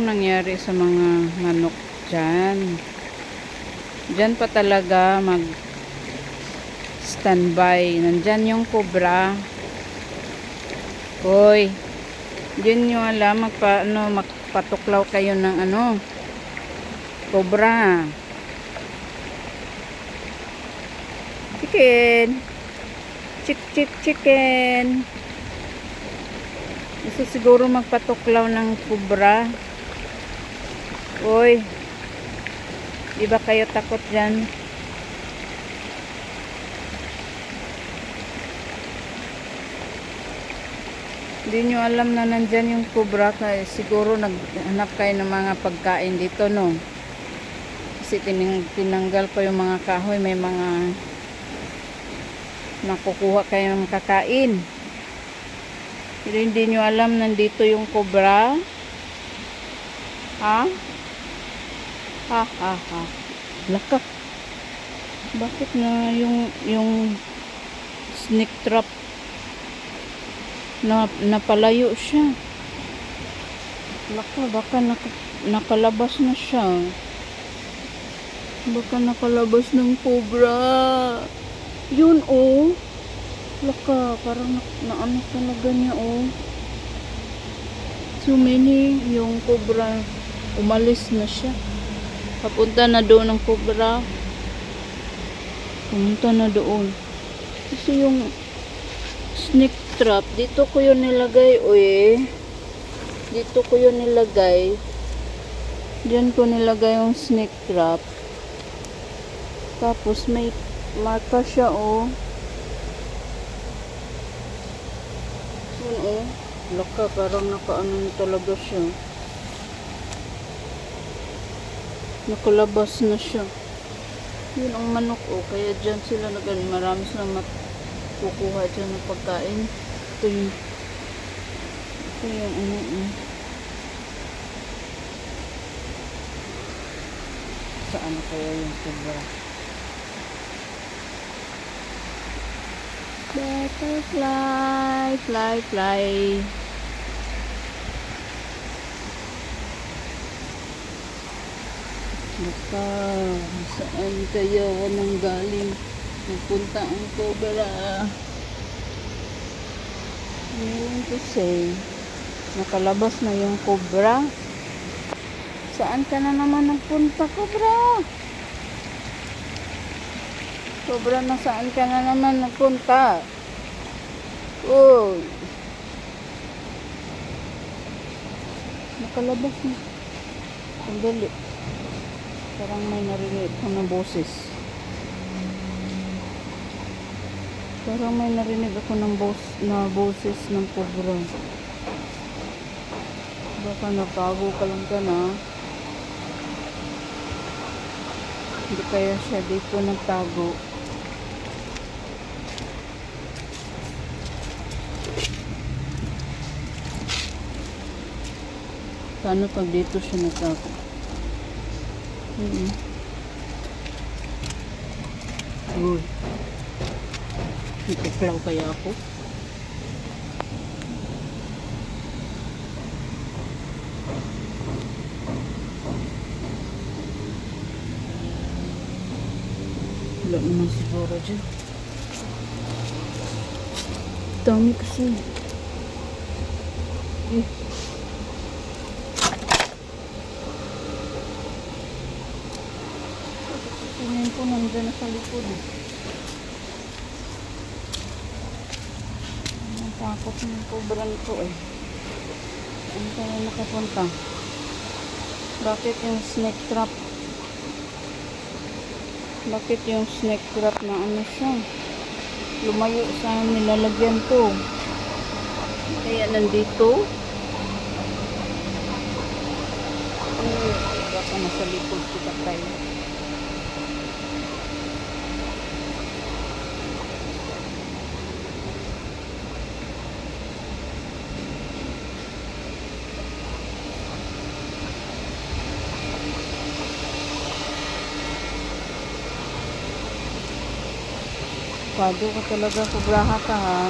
nangyari sa mga manok dyan. Dyan pa talaga mag standby. Nandyan yung cobra. Hoy, dyan nyo alam magpatuklaw kayo ng cobra. Chicken. Chicken. Gusto siguro magpatuklaw ng cobra. Hoy, di ba kayo takot dyan? Hindi nyo alam na nandyan yung cobra, kaya siguro naghanap kayo ng mga pagkain dito, no? Kasi tinanggal pa yung mga kahoy, may mga nakukuha kayo ng kakain. Pero hindi nyo alam nandito yung cobra. Ha? Ha. Laka. Bakit na yung snake trap napalayo siya? Laka, baka nakalabas na siya. Baka nakalabas ng cobra. Yun, oh. Laka, parang naano talaga niya, oh. So many, yung cobra, umalis na siya. Papunta na doon ng cobra. Pumunta na doon. Kasi yung snake trap, dito ko yun nilagay, uy. Dito ko yun nilagay. Diyan ko nilagay yung snake trap. Tapos may marka siya, oh. Yun, oh. Laka, parang nakaano talaga siya. Nakalabas na siya. Yun ang manok, oh. Kaya dyan sila marami silang kukuha dyan ng pagkain. Ito yung saan kaya yung cobra? Butterfly, fly. Baka, saan kaya nanggaling? Napunta ang cobra. Meaning to say, nakalabas na yung cobra. Saan ka na naman nagpunta, cobra? Cobra, na saan ka na naman nagpunta? Uy. Nakalabas na. Sandali. Parang may narinig ko na boses. Parang may narinig ako ng boses ng cobra. Baka nagtago ka lang ka na. Hindi kaya siya dito nagtago. Paano pag dito siya nagtago? Uy. Ituklaw kaya ako? Wala naman siguro dyan. Dami kasi. Tingin ko nandyan na sa likod. Takot ng cobra nito, eh. Ano kaya nakapunta? Bakit yung snake trap? Bakit yung snake trap na ano siya? Lumayo sa nilalagyan ko. Kaya nandito. Baka nasa likod kita tayo. Pado ka talaga, kubraha ka, ha.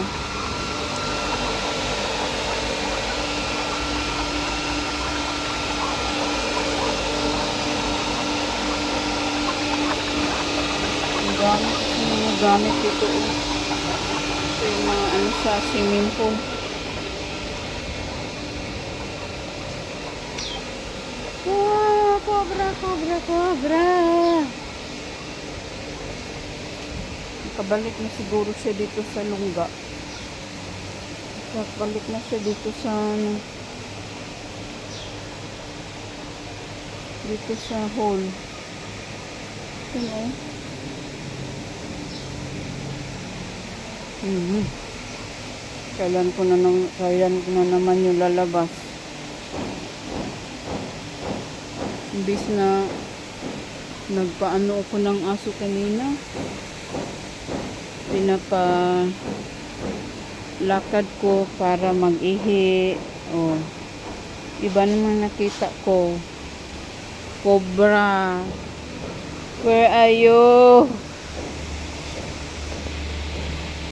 gamit dito. Oh. Ito yung mga ano sa swimming pool. Wow, cobra, cobra, cobra. Nakabalik na siguro siya dito sa lungga. Nakabalik na siya dito sa ano, dito sa hole. Yun oh. Kailan ko na naman yung lalabas. Imbis na nagpaano ako ng aso kanina. Lakad ko para mag-ihi. Oh. Iba naman nakita ko. Cobra. Where are you?